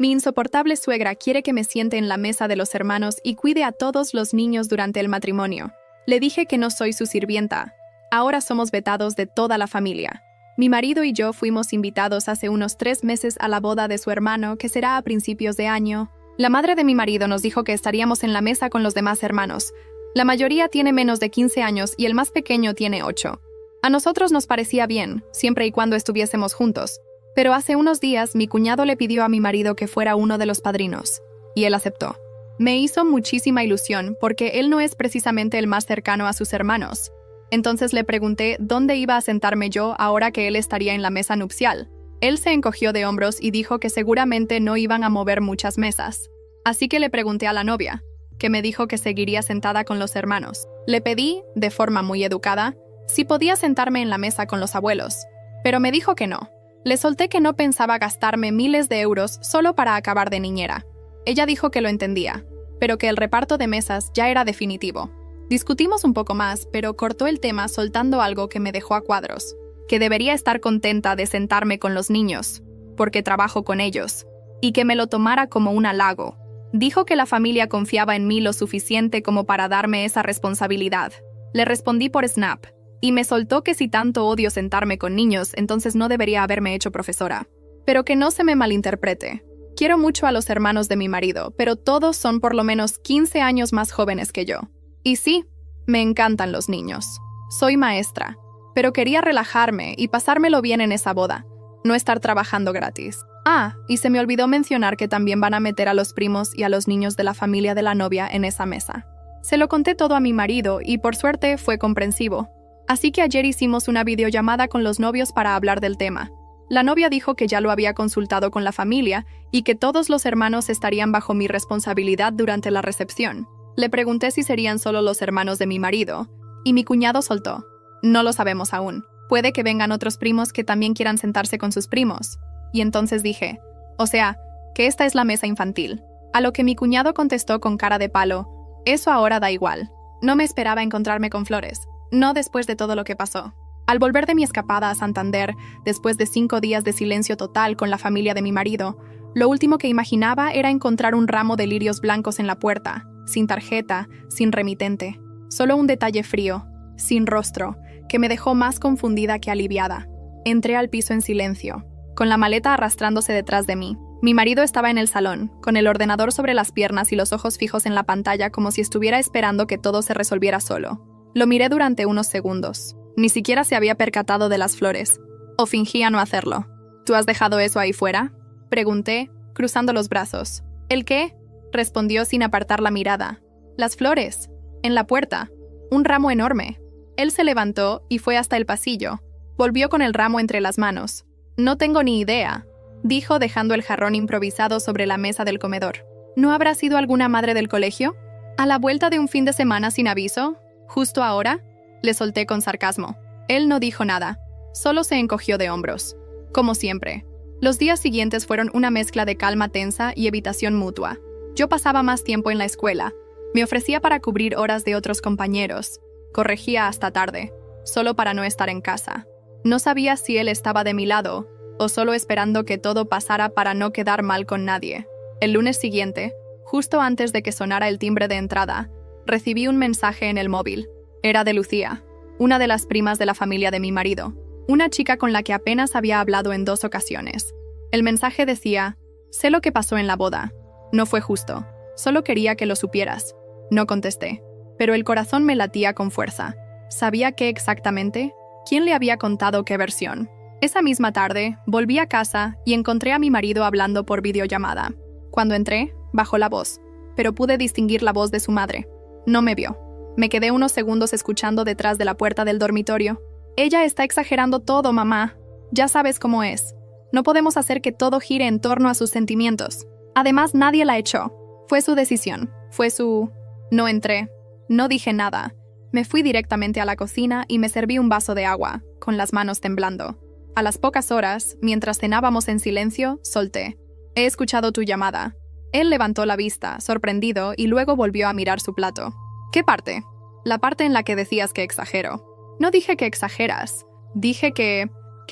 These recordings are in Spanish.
Mi insoportable suegra quiere que me siente en la mesa de los hermanos y cuide a todos los niños durante el matrimonio. Le dije que no soy su sirvienta. Ahora somos vetados de toda la familia. Mi marido y yo fuimos invitados hace unos 3 meses a la boda de su hermano, que será a principios de año. La madre de mi marido nos dijo que estaríamos en la mesa con los demás hermanos. La mayoría tiene menos de 15 años y el más pequeño tiene 8. A nosotros nos parecía bien, siempre y cuando estuviésemos juntos. Pero hace unos días mi cuñado le pidió a mi marido que fuera uno de los padrinos, y él aceptó. Me hizo muchísima ilusión porque él no es precisamente el más cercano a sus hermanos. Entonces le pregunté dónde iba a sentarme yo ahora que él estaría en la mesa nupcial. Él se encogió de hombros y dijo que seguramente no iban a mover muchas mesas. Así que le pregunté a la novia, que me dijo que seguiría sentada con los hermanos. Le pedí, de forma muy educada, si podía sentarme en la mesa con los abuelos, pero me dijo que no. Le solté que no pensaba gastarme miles de euros solo para acabar de niñera. Ella dijo que lo entendía, pero que el reparto de mesas ya era definitivo. Discutimos un poco más, pero cortó el tema soltando algo que me dejó a cuadros, que debería estar contenta de sentarme con los niños, porque trabajo con ellos, y que me lo tomara como un halago. Dijo que la familia confiaba en mí lo suficiente como para darme esa responsabilidad. Le respondí por Snap, y me soltó que si tanto odio sentarme con niños, entonces no debería haberme hecho profesora. Pero que no se me malinterprete. Quiero mucho a los hermanos de mi marido, pero todos son por lo menos 15 años más jóvenes que yo. Y sí, me encantan los niños. Soy maestra, pero quería relajarme y pasármelo bien en esa boda, no estar trabajando gratis. Ah, y se me olvidó mencionar que también van a meter a los primos y a los niños de la familia de la novia en esa mesa. Se lo conté todo a mi marido y por suerte fue comprensivo. Así que ayer hicimos una videollamada con los novios para hablar del tema. La novia dijo que ya lo había consultado con la familia y que todos los hermanos estarían bajo mi responsabilidad durante la recepción. Le pregunté si serían solo los hermanos de mi marido, y mi cuñado soltó. No lo sabemos aún. Puede que vengan otros primos que también quieran sentarse con sus primos. Y entonces dije, o sea, que esta es la mesa infantil. A lo que mi cuñado contestó con cara de palo, eso ahora da igual. No me esperaba encontrarme con flores. No después de todo lo que pasó. Al volver de mi escapada a Santander, después de 5 días de silencio total con la familia de mi marido, lo último que imaginaba era encontrar un ramo de lirios blancos en la puerta, sin tarjeta, sin remitente. Solo un detalle frío, sin rostro, que me dejó más confundida que aliviada. Entré al piso en silencio, con la maleta arrastrándose detrás de mí. Mi marido estaba en el salón, con el ordenador sobre las piernas y los ojos fijos en la pantalla como si estuviera esperando que todo se resolviera solo. Lo miré durante unos segundos. Ni siquiera se había percatado de las flores. O fingía no hacerlo. ¿Tú has dejado eso ahí fuera?, pregunté, cruzando los brazos. ¿El qué?, respondió sin apartar la mirada. Las flores. En la puerta. Un ramo enorme. Él se levantó y fue hasta el pasillo. Volvió con el ramo entre las manos. No tengo ni idea, dijo dejando el jarrón improvisado sobre la mesa del comedor. ¿No habrá sido alguna madre del colegio? ¿A la vuelta de un fin de semana sin aviso? ¿Justo ahora?, le solté con sarcasmo. Él no dijo nada, solo se encogió de hombros. Como siempre. Los días siguientes fueron una mezcla de calma tensa y evitación mutua. Yo pasaba más tiempo en la escuela. Me ofrecía para cubrir horas de otros compañeros. Corregía hasta tarde, solo para no estar en casa. No sabía si él estaba de mi lado, o solo esperando que todo pasara para no quedar mal con nadie. El lunes siguiente, justo antes de que sonara el timbre de entrada, recibí un mensaje en el móvil. Era de Lucía, una de las primas de la familia de mi marido, una chica con la que apenas había hablado en 2 ocasiones. El mensaje decía, sé lo que pasó en la boda. No fue justo. Solo quería que lo supieras. No contesté, pero el corazón me latía con fuerza. ¿Sabía qué exactamente? ¿Quién le había contado qué versión? Esa misma tarde, volví a casa y encontré a mi marido hablando por videollamada. Cuando entré, bajó la voz, pero pude distinguir la voz de su madre. No me vio. Me quedé unos segundos escuchando detrás de la puerta del dormitorio. Ella está exagerando todo, mamá. Ya sabes cómo es. No podemos hacer que todo gire en torno a sus sentimientos. Además, nadie la echó. Fue su decisión. Fue su... No entré. No dije nada. Me fui directamente a la cocina y me serví un vaso de agua, con las manos temblando. A las pocas horas, mientras cenábamos en silencio, solté. He escuchado tu llamada. Él levantó la vista, sorprendido, y luego volvió a mirar su plato. ¿Qué parte? La parte en la que decías que exagero. No dije que exageras. Dije que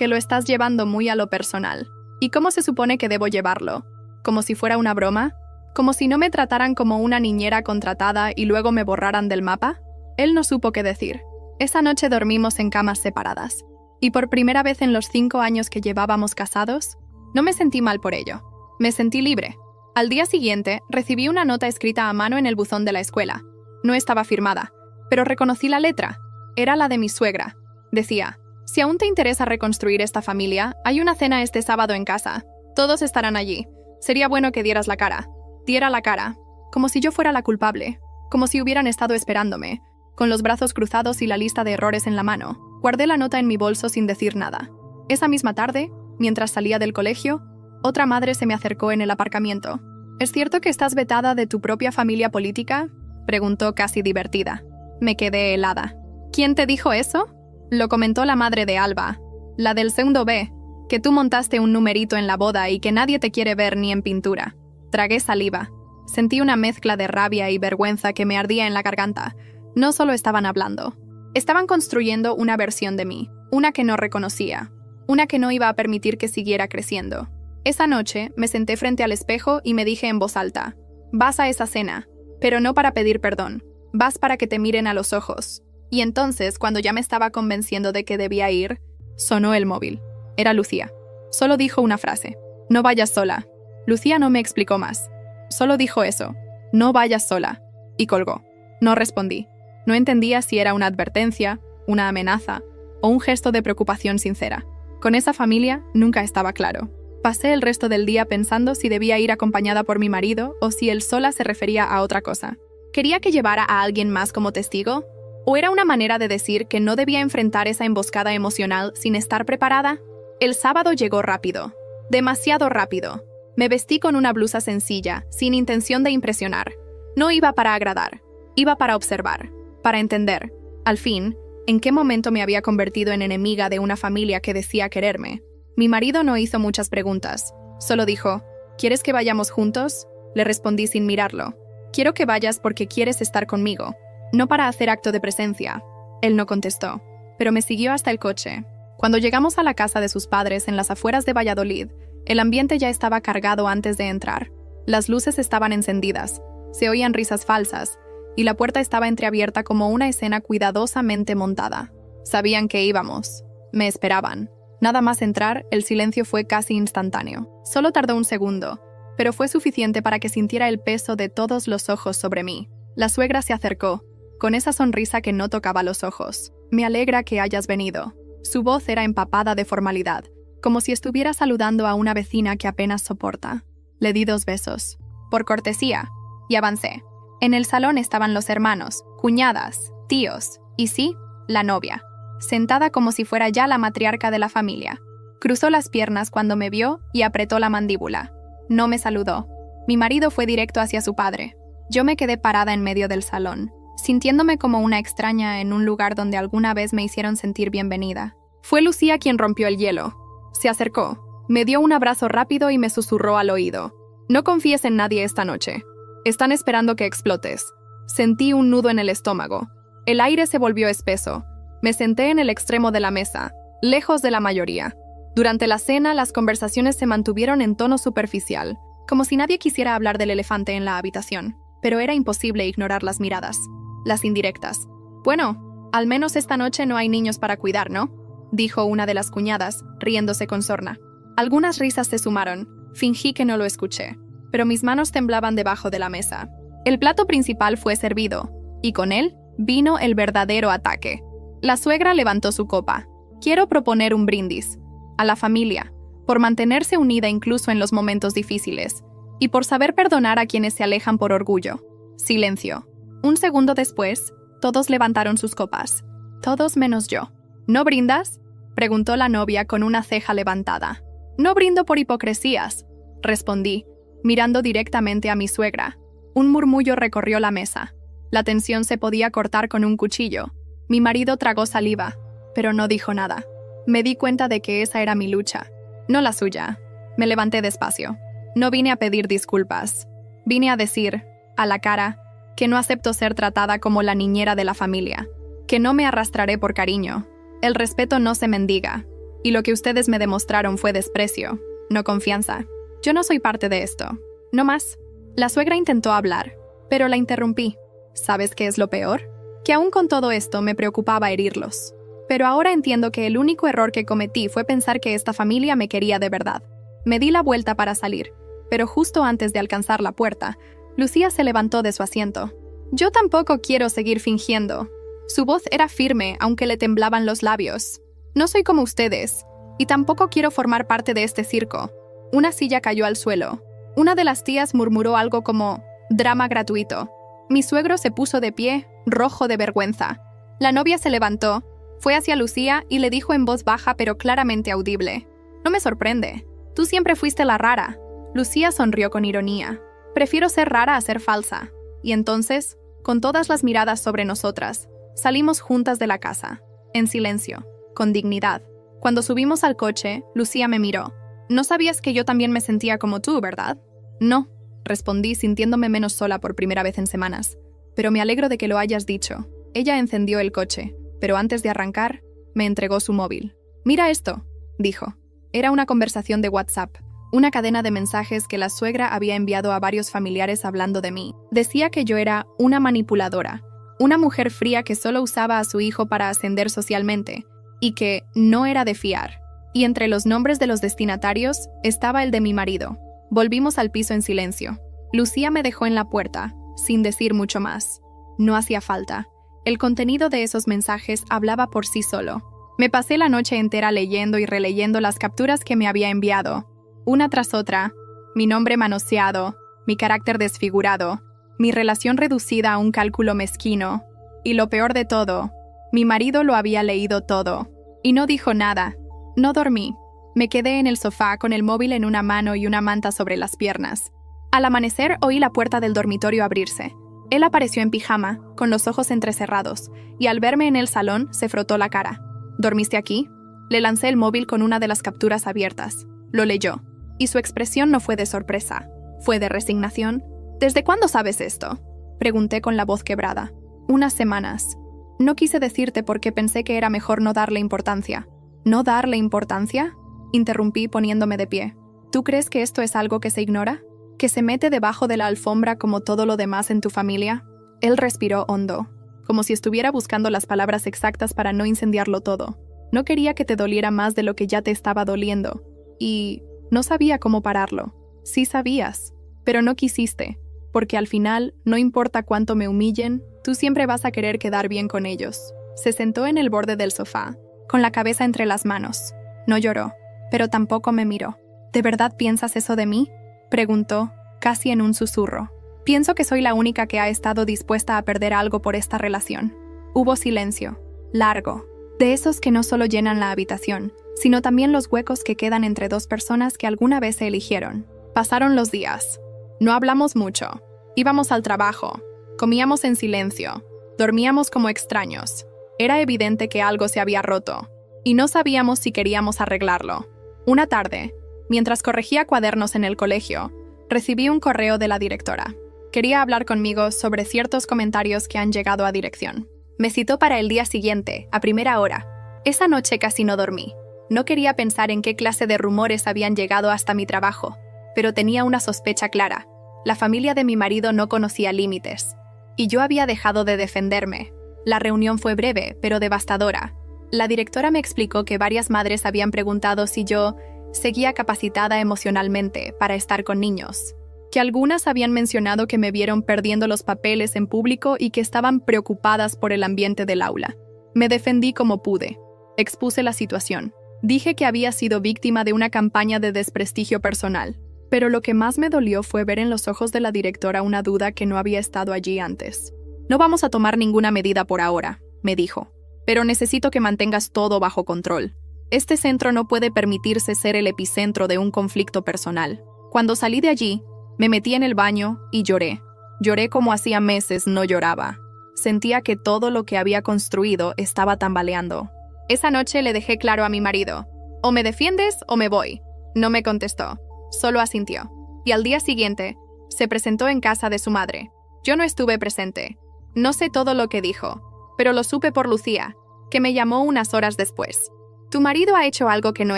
lo estás llevando muy a lo personal. ¿Y cómo se supone que debo llevarlo? como si fuera una broma, como si no me trataran como una niñera contratada y luego me borraran del mapa. Él no supo qué decir. Esa noche dormimos en camas separadas. Y por primera vez en los 5 años que llevábamos casados, no me sentí mal por ello. Me sentí libre. Al día siguiente, recibí una nota escrita a mano en el buzón de la escuela. No estaba firmada, pero reconocí la letra. Era la de mi suegra. Decía: si aún te interesa reconstruir esta familia, hay una cena este sábado en casa. Todos estarán allí. Sería bueno que dieras la cara. Diera la cara. Como si yo fuera la culpable. Como si hubieran estado esperándome. Con los brazos cruzados y la lista de errores en la mano, guardé la nota en mi bolso sin decir nada. Esa misma tarde, mientras salía del colegio, otra madre se me acercó en el aparcamiento. ¿Es cierto que estás vetada de tu propia familia política?, preguntó casi divertida. Me quedé helada. ¿Quién te dijo eso? Lo comentó la madre de Alba, la del segundo B, que tú montaste un numerito en la boda y que nadie te quiere ver ni en pintura. Tragué saliva. Sentí una mezcla de rabia y vergüenza que me ardía en la garganta. No solo estaban hablando. Estaban construyendo una versión de mí, una que no reconocía, una que no iba a permitir que siguiera creciendo. Esa noche me senté frente al espejo y me dije en voz alta: vas a esa cena, pero no para pedir perdón, vas para que te miren a los ojos. Y entonces, cuando ya me estaba convenciendo de que debía ir, sonó el móvil. Era Lucía. Solo dijo una frase: no vayas sola. Lucía no me explicó más. Solo dijo eso: no vayas sola. Y colgó. No respondí. No entendía si era una advertencia, una amenaza o un gesto de preocupación sincera. Con esa familia nunca estaba claro. Pasé el resto del día pensando si debía ir acompañada por mi marido o si él sola se refería a otra cosa. ¿Quería que llevara a alguien más como testigo? ¿O era una manera de decir que no debía enfrentar esa emboscada emocional sin estar preparada? El sábado llegó rápido. Demasiado rápido. Me vestí con una blusa sencilla, sin intención de impresionar. No iba para agradar. Iba para observar. Para entender, al fin, en qué momento me había convertido en enemiga de una familia que decía quererme. Mi marido no hizo muchas preguntas. Solo dijo: ¿quieres que vayamos juntos? Le respondí sin mirarlo. Quiero que vayas porque quieres estar conmigo, no para hacer acto de presencia. Él no contestó, pero me siguió hasta el coche. Cuando llegamos a la casa de sus padres en las afueras de Valladolid, el ambiente ya estaba cargado antes de entrar. Las luces estaban encendidas, se oían risas falsas, y la puerta estaba entreabierta como una escena cuidadosamente montada. Sabían que íbamos. Me esperaban. Nada más entrar, el silencio fue casi instantáneo. Solo tardó un segundo, pero fue suficiente para que sintiera el peso de todos los ojos sobre mí. La suegra se acercó, con esa sonrisa que no tocaba los ojos. Me alegra que hayas venido. Su voz era empapada de formalidad, como si estuviera saludando a una vecina que apenas soporta. Le di 2 besos, por cortesía, y avancé. En el salón estaban los hermanos, cuñadas, tíos y sí, la novia, sentada como si fuera ya la matriarca de la familia. Cruzó las piernas cuando me vio y apretó la mandíbula. No me saludó. Mi marido fue directo hacia su padre. Yo me quedé parada en medio del salón, sintiéndome como una extraña en un lugar donde alguna vez me hicieron sentir bienvenida. Fue Lucía quien rompió el hielo. Se acercó, me dio un abrazo rápido y me susurró al oído: no confíes en nadie esta noche. Están esperando que explotes. Sentí un nudo en el estómago. El aire se volvió espeso. Me senté en el extremo de la mesa, lejos de la mayoría. Durante la cena, las conversaciones se mantuvieron en tono superficial, como si nadie quisiera hablar del elefante en la habitación. Pero era imposible ignorar las miradas, las indirectas. Bueno, al menos esta noche no hay niños para cuidar, ¿no?, dijo una de las cuñadas, riéndose con sorna. Algunas risas se sumaron. Fingí que no lo escuché, pero mis manos temblaban debajo de la mesa. El plato principal fue servido, y con él vino el verdadero ataque. La suegra levantó su copa. Quiero proponer un brindis a la familia, por mantenerse unida incluso en los momentos difíciles, y por saber perdonar a quienes se alejan por orgullo. Silencio. Un segundo después, todos levantaron sus copas. Todos menos yo. ¿No brindas?, preguntó la novia con una ceja levantada. No brindo por hipocresías, respondí, mirando directamente a mi suegra. Un murmullo recorrió la mesa. La tensión se podía cortar con un cuchillo. Mi marido tragó saliva, pero no dijo nada. Me di cuenta de que esa era mi lucha, no la suya. Me levanté despacio. No vine a pedir disculpas. Vine a decir, a la cara, que no acepto ser tratada como la niñera de la familia, que no me arrastraré por cariño. El respeto no se mendiga, y lo que ustedes me demostraron fue desprecio, no confianza. Yo no soy parte de esto. No más. La suegra intentó hablar, pero la interrumpí. ¿Sabes qué es lo peor? Que aún con todo esto me preocupaba herirlos. Pero ahora entiendo que el único error que cometí fue pensar que esta familia me quería de verdad. Me di la vuelta para salir, pero justo antes de alcanzar la puerta, Lucía se levantó de su asiento. Yo tampoco quiero seguir fingiendo. Su voz era firme, aunque le temblaban los labios. No soy como ustedes, y tampoco quiero formar parte de este circo. Una silla cayó al suelo. Una de las tías murmuró algo como «drama gratuito». Mi suegro se puso de pie, rojo de vergüenza. La novia se levantó, fue hacia Lucía y le dijo en voz baja pero claramente audible: «No me sorprende. Tú siempre fuiste la rara». Lucía sonrió con ironía. «Prefiero ser rara a ser falsa». Y entonces, con todas las miradas sobre nosotras, salimos juntas de la casa, en silencio, con dignidad. Cuando subimos al coche, Lucía me miró. «No sabías que yo también me sentía como tú, ¿verdad?» «No», respondí sintiéndome menos sola por primera vez en semanas. «Pero me alegro de que lo hayas dicho». Ella encendió el coche, pero antes de arrancar, me entregó su móvil. «Mira esto», dijo. Era una conversación de WhatsApp, una cadena de mensajes que la suegra había enviado a varios familiares hablando de mí. Decía que yo era una manipuladora, una mujer fría que solo usaba a su hijo para ascender socialmente, y que no era de fiar. Y entre los nombres de los destinatarios estaba el de mi marido. Volvimos al piso en silencio. Lucía me dejó en la puerta, sin decir mucho más. No hacía falta. El contenido de esos mensajes hablaba por sí solo. Me pasé la noche entera leyendo y releyendo las capturas que me había enviado, una tras otra, mi nombre manoseado, mi carácter desfigurado, mi relación reducida a un cálculo mezquino, y lo peor de todo, mi marido lo había leído todo, y no dijo nada. No dormí. Me quedé en el sofá con el móvil en una mano y una manta sobre las piernas. Al amanecer oí la puerta del dormitorio abrirse. Él apareció en pijama, con los ojos entrecerrados, y al verme en el salón se frotó la cara. «¿Dormiste aquí?» Le lancé el móvil con una de las capturas abiertas. Lo leyó, y su expresión no fue de sorpresa, fue de resignación. «¿Desde cuándo sabes esto?», pregunté con la voz quebrada. «Unas semanas. No quise decirte porque pensé que era mejor no darle importancia». «¿No darle importancia?», interrumpí poniéndome de pie. «¿Tú crees que esto es algo que se ignora? ¿Que se mete debajo de la alfombra como todo lo demás en tu familia?» Él respiró hondo, como si estuviera buscando las palabras exactas para no incendiarlo todo. «No quería que te doliera más de lo que ya te estaba doliendo. Y no sabía cómo pararlo. Sí sabías, pero no quisiste, porque al final, no importa cuánto me humillen, tú siempre vas a querer quedar bien con ellos». Se sentó en el borde del sofá, con la cabeza entre las manos. No lloró, pero tampoco me miró. «¿De verdad piensas eso de mí?», preguntó, casi en un susurro. «Pienso que soy la única que ha estado dispuesta a perder algo por esta relación». Hubo silencio, largo, de esos que no solo llenan la habitación, sino también los huecos que quedan entre dos personas que alguna vez se eligieron. Pasaron los días. No hablamos mucho. Íbamos al trabajo. Comíamos en silencio. Dormíamos como extraños. Era evidente que algo se había roto, y no sabíamos si queríamos arreglarlo. Una tarde, mientras corregía cuadernos en el colegio, recibí un correo de la directora. Quería hablar conmigo sobre ciertos comentarios que han llegado a dirección. Me citó para el día siguiente, a primera hora. Esa noche casi no dormí. No quería pensar en qué clase de rumores habían llegado hasta mi trabajo, pero tenía una sospecha clara. La familia de mi marido no conocía límites, y yo había dejado de defenderme. La reunión fue breve, pero devastadora. La directora me explicó que varias madres habían preguntado si yo seguía capacitada emocionalmente para estar con niños, que algunas habían mencionado que me vieron perdiendo los papeles en público y que estaban preocupadas por el ambiente del aula. Me defendí como pude. Expuse la situación. Dije que había sido víctima de una campaña de desprestigio personal, pero lo que más me dolió fue ver en los ojos de la directora una duda que no había estado allí antes. «No vamos a tomar ninguna medida por ahora», me dijo, «pero necesito que mantengas todo bajo control. Este centro no puede permitirse ser el epicentro de un conflicto personal». Cuando salí de allí, me metí en el baño y lloré. Lloré como hacía meses no lloraba. Sentía que todo lo que había construido estaba tambaleando. Esa noche le dejé claro a mi marido: «O me defiendes o me voy». No me contestó, solo asintió. Y al día siguiente, se presentó en casa de su madre. Yo no estuve presente. No sé todo lo que dijo, pero lo supe por Lucía, que me llamó unas horas después. «Tu marido ha hecho algo que no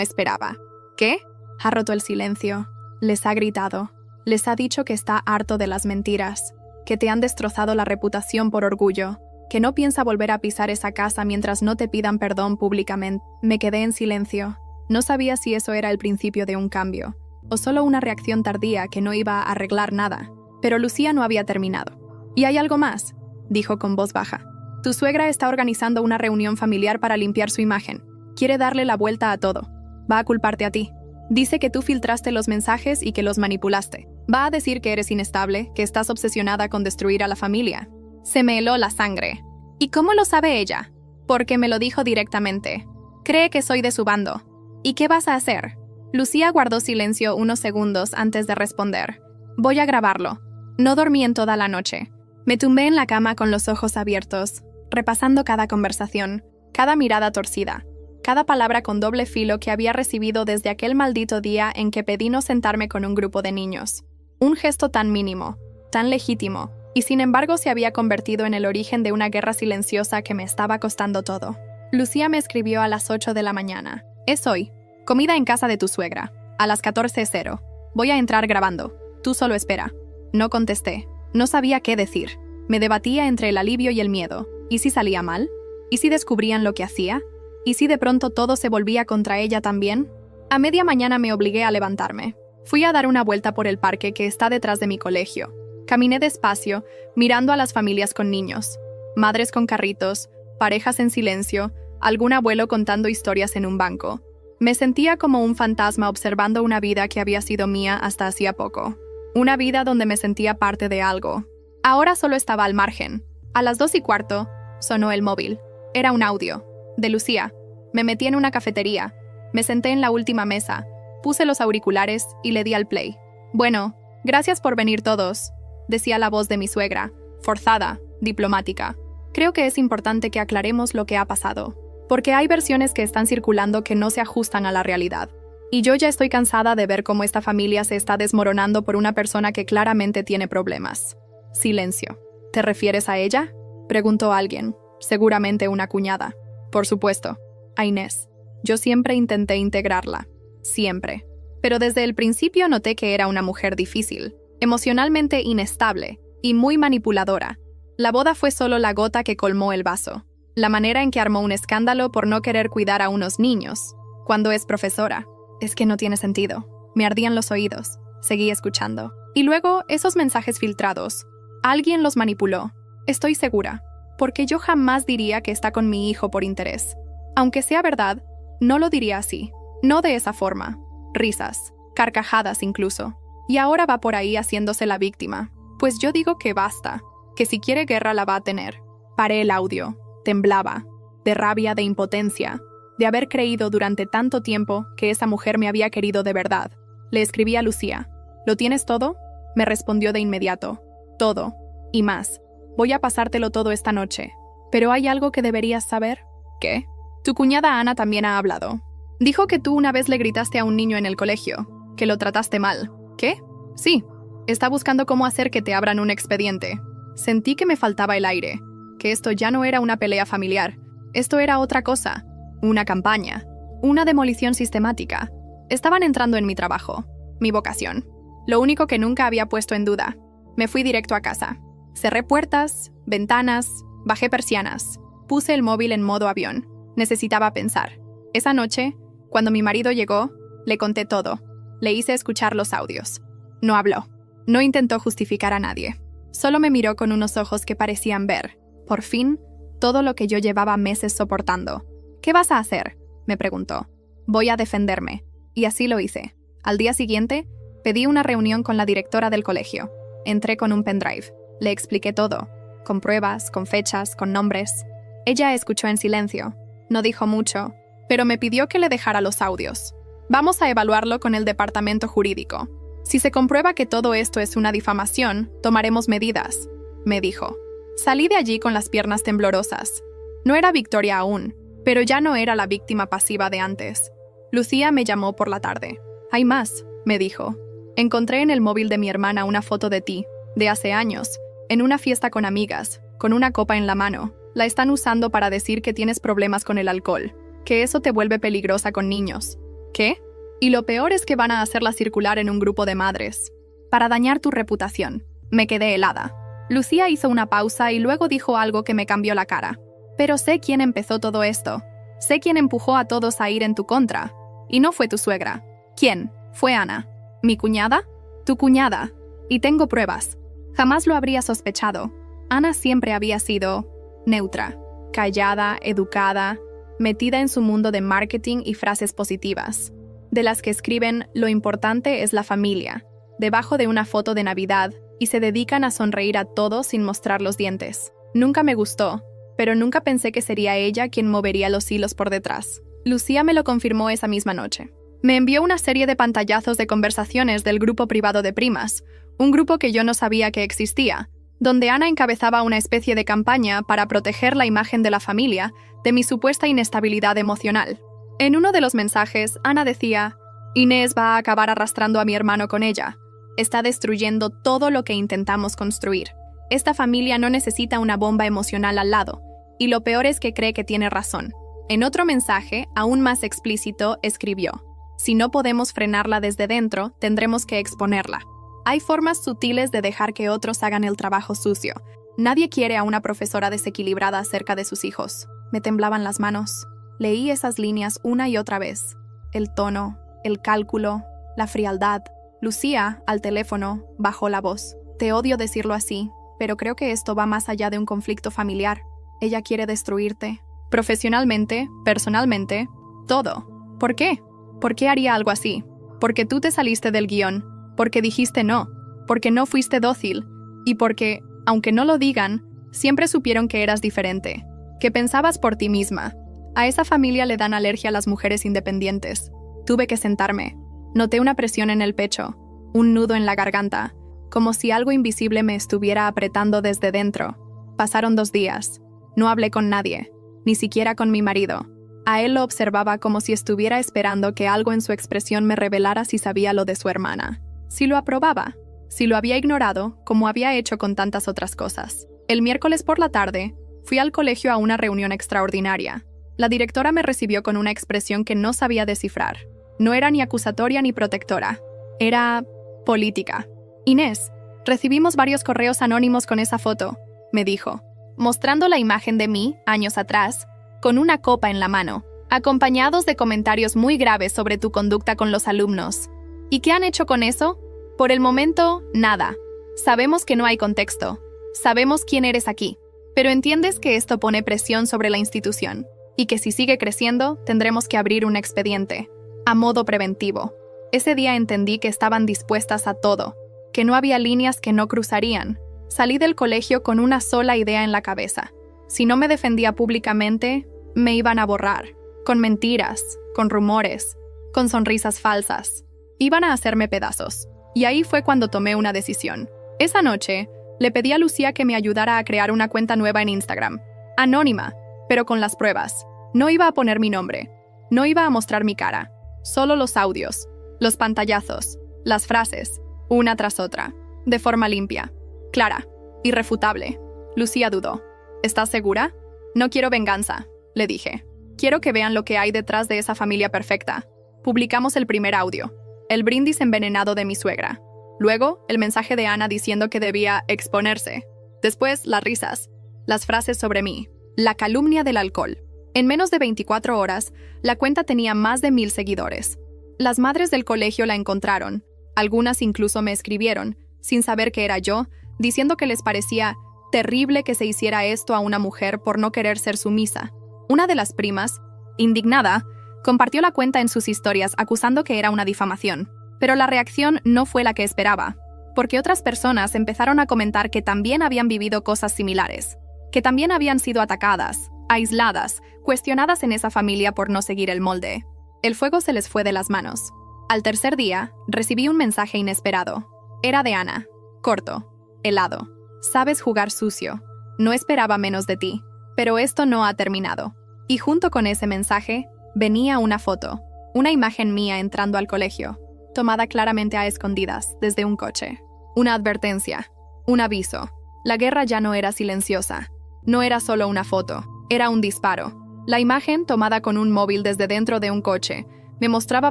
esperaba». «¿Qué?». Ha roto el silencio. Les ha gritado. Les ha dicho que está harto de las mentiras, que te han destrozado la reputación por orgullo, que no piensa volver a pisar esa casa mientras no te pidan perdón públicamente. Me quedé en silencio. No sabía si eso era el principio de un cambio, o solo una reacción tardía que no iba a arreglar nada. Pero Lucía no había terminado. «Y hay algo más», dijo con voz baja. «Tu suegra está organizando una reunión familiar para limpiar su imagen. Quiere darle la vuelta a todo. Va a culparte a ti. Dice que tú filtraste los mensajes y que los manipulaste. Va a decir que eres inestable, que estás obsesionada con destruir a la familia». Se me heló la sangre. ¿Y cómo lo sabe ella? Porque me lo dijo directamente. Cree que soy de su bando. ¿Y qué vas a hacer? Lucía guardó silencio unos segundos antes de responder. Voy a grabarlo. No dormí en toda la noche. Me tumbé en la cama con los ojos abiertos, repasando cada conversación, cada mirada torcida, cada palabra con doble filo que había recibido desde aquel maldito día en que pedí no sentarme con un grupo de niños. Un gesto tan mínimo, tan legítimo, y sin embargo se había convertido en el origen de una guerra silenciosa que me estaba costando todo. Lucía me escribió a las 8 de la mañana. Es hoy. Comida en casa de tu suegra. A las 14:00. Voy a entrar grabando. Tú solo espera. No contesté. No sabía qué decir. Me debatía entre el alivio y el miedo. ¿Y si salía mal? ¿Y si descubrían lo que hacía? ¿Y si de pronto todo se volvía contra ella también? A media mañana me obligué a levantarme. Fui a dar una vuelta por el parque que está detrás de mi colegio. Caminé despacio, mirando a las familias con niños. Madres con carritos, parejas en silencio, algún abuelo contando historias en un banco. Me sentía como un fantasma observando una vida que había sido mía hasta hacía poco. Una vida donde me sentía parte de algo. Ahora solo estaba al margen. A las 2:15, sonó el móvil. Era un audio. De Lucía. Me metí en una cafetería. Me senté en la última mesa. Puse los auriculares y le di al play. Bueno, gracias por venir todos, decía la voz de mi suegra, forzada, diplomática. Creo que es importante que aclaremos lo que ha pasado, porque hay versiones que están circulando que no se ajustan a la realidad. Y yo ya estoy cansada de ver cómo esta familia se está desmoronando por una persona que claramente tiene problemas. Silencio. ¿Te refieres a ella?, preguntó alguien, seguramente una cuñada. Por supuesto, a Inés. Yo siempre intenté integrarla. Siempre. Pero desde el principio noté que era una mujer difícil, emocionalmente inestable y muy manipuladora. La boda fue solo la gota que colmó el vaso. La manera en que armó un escándalo por no querer cuidar a unos niños, cuando es profesora. Es que no tiene sentido. Me ardían los oídos. Seguí escuchando. Y luego, esos mensajes filtrados. Alguien los manipuló. Estoy segura. Porque yo jamás diría que está con mi hijo por interés. Aunque sea verdad, no lo diría así. No de esa forma. Risas. Carcajadas incluso. Y ahora va por ahí haciéndose la víctima. Pues yo digo que basta. Que si quiere guerra la va a tener. Paré el audio. Temblaba. De rabia, de impotencia. De haber creído durante tanto tiempo que esa mujer me había querido de verdad. Le escribí a Lucía. ¿Lo tienes todo? Me respondió de inmediato. Todo. Y más. Voy a pasártelo todo esta noche. Pero hay algo que deberías saber. ¿Qué? Tu cuñada Ana también ha hablado. Dijo que tú una vez le gritaste a un niño en el colegio. Que lo trataste mal. ¿Qué? Sí. Está buscando cómo hacer que te abran un expediente. Sentí que me faltaba el aire. Que esto ya no era una pelea familiar. Esto era otra cosa. Una campaña. Una demolición sistemática. Estaban entrando en mi trabajo. Mi vocación. Lo único que nunca había puesto en duda. Me fui directo a casa. Cerré puertas, ventanas, bajé persianas. Puse el móvil en modo avión. Necesitaba pensar. Esa noche, cuando mi marido llegó, le conté todo. Le hice escuchar los audios. No habló. No intentó justificar a nadie. Solo me miró con unos ojos que parecían ver, por fin, todo lo que yo llevaba meses soportando. ¿Qué vas a hacer?, me preguntó. Voy a defenderme. Y así lo hice. Al día siguiente, pedí una reunión con la directora del colegio. Entré con un pendrive. Le expliqué todo. Con pruebas, con fechas, con nombres. Ella escuchó en silencio. No dijo mucho, pero me pidió que le dejara los audios. Vamos a evaluarlo con el departamento jurídico. Si se comprueba que todo esto es una difamación, tomaremos medidas, me dijo. Salí de allí con las piernas temblorosas. No era Victoria aún, pero ya no era la víctima pasiva de antes. Lucía me llamó por la tarde. Hay más, me dijo. Encontré en el móvil de mi hermana una foto de ti, de hace años, en una fiesta con amigas, con una copa en la mano. La están usando para decir que tienes problemas con el alcohol, que eso te vuelve peligrosa con niños. ¿Qué? Y lo peor es que van a hacerla circular en un grupo de madres. Para dañar tu reputación. Me quedé helada. Lucía hizo una pausa y luego dijo algo que me cambió la cara. Pero sé quién empezó todo esto. Sé quién empujó a todos a ir en tu contra. Y no fue tu suegra. ¿Quién? Fue Ana. ¿Mi cuñada? Tu cuñada. Y tengo pruebas. Jamás lo habría sospechado. Ana siempre había sido neutra, callada, educada, metida en su mundo de marketing y frases positivas, de las que escriben "lo importante es la familia", debajo de una foto de Navidad, y se dedican a sonreír a todos sin mostrar los dientes. Nunca me gustó, pero nunca pensé que sería ella quien movería los hilos por detrás. Lucía me lo confirmó esa misma noche. Me envió una serie de pantallazos de conversaciones del grupo privado de primas, un grupo que yo no sabía que existía, donde Ana encabezaba una especie de campaña para proteger la imagen de la familia de mi supuesta inestabilidad emocional. En uno de los mensajes, Ana decía: Inés va a acabar arrastrando a mi hermano con ella. Está destruyendo todo lo que intentamos construir. Esta familia no necesita una bomba emocional al lado, y lo peor es que cree que tiene razón. En otro mensaje, aún más explícito, escribió: si no podemos frenarla desde dentro, tendremos que exponerla. Hay formas sutiles de dejar que otros hagan el trabajo sucio. Nadie quiere a una profesora desequilibrada cerca de sus hijos. Me temblaban las manos. Leí esas líneas una y otra vez. El tono, el cálculo, la frialdad. Lucía, al teléfono, bajó la voz. Te odio decirlo así, pero creo que esto va más allá de un conflicto familiar. Ella quiere destruirte. Profesionalmente, personalmente, todo. ¿Por qué? ¿Por qué haría algo así? Porque tú te saliste del guión. Porque dijiste no, porque no fuiste dócil, y porque, aunque no lo digan, siempre supieron que eras diferente, que pensabas por ti misma. A esa familia le dan alergia a las mujeres independientes. Tuve que sentarme. Noté una presión en el pecho, un nudo en la garganta, como si algo invisible me estuviera apretando desde dentro. Pasaron 2 días. No hablé con nadie, ni siquiera con mi marido. A él lo observaba como si estuviera esperando que algo en su expresión me revelara si sabía lo de su hermana. Si lo aprobaba, si lo había ignorado, como había hecho con tantas otras cosas. El miércoles por la tarde, fui al colegio a una reunión extraordinaria. La directora me recibió con una expresión que no sabía descifrar. No era ni acusatoria ni protectora. Era política. Inés, recibimos varios correos anónimos con esa foto, me dijo, mostrando la imagen de mí, años atrás, con una copa en la mano, acompañados de comentarios muy graves sobre tu conducta con los alumnos. ¿Y qué han hecho con eso? Por el momento, nada. Sabemos que no hay contexto. Sabemos quién eres aquí. Pero entiendes que esto pone presión sobre la institución y que si sigue creciendo, tendremos que abrir un expediente, a modo preventivo. Ese día entendí que estaban dispuestas a todo, que no había líneas que no cruzarían. Salí del colegio con una sola idea en la cabeza. Si no me defendía públicamente, me iban a borrar, con mentiras, con rumores, con sonrisas falsas. Iban a hacerme pedazos. Y ahí fue cuando tomé una decisión. Esa noche, le pedí a Lucía que me ayudara a crear una cuenta nueva en Instagram. Anónima, pero con las pruebas. No iba a poner mi nombre. No iba a mostrar mi cara. Solo los audios, los pantallazos, las frases, una tras otra. De forma limpia. Clara. Irrefutable. Lucía dudó. ¿Estás segura? No quiero venganza, le dije. Quiero que vean lo que hay detrás de esa familia perfecta. Publicamos el primer audio. El brindis envenenado de mi suegra. Luego, el mensaje de Ana diciendo que debía exponerse. Después, las risas. Las frases sobre mí. La calumnia del alcohol. En menos de 24 horas, la cuenta tenía más de 1000 seguidores. Las madres del colegio la encontraron. Algunas incluso me escribieron, sin saber que era yo, diciendo que les parecía terrible que se hiciera esto a una mujer por no querer ser sumisa. Una de las primas, indignada, compartió la cuenta en sus historias acusando que era una difamación. Pero la reacción no fue la que esperaba, porque otras personas empezaron a comentar que también habían vivido cosas similares, que también habían sido atacadas, aisladas, cuestionadas en esa familia por no seguir el molde. El fuego se les fue de las manos. Al tercer día, recibí un mensaje inesperado. Era de Ana. Corto. Helado. Sabes jugar sucio. No esperaba menos de ti. Pero esto no ha terminado. Y junto con ese mensaje, venía una foto. Una imagen mía entrando al colegio, tomada claramente a escondidas desde un coche. Una advertencia. Un aviso. La guerra ya no era silenciosa. No era solo una foto. Era un disparo. La imagen, tomada con un móvil desde dentro de un coche, Me mostraba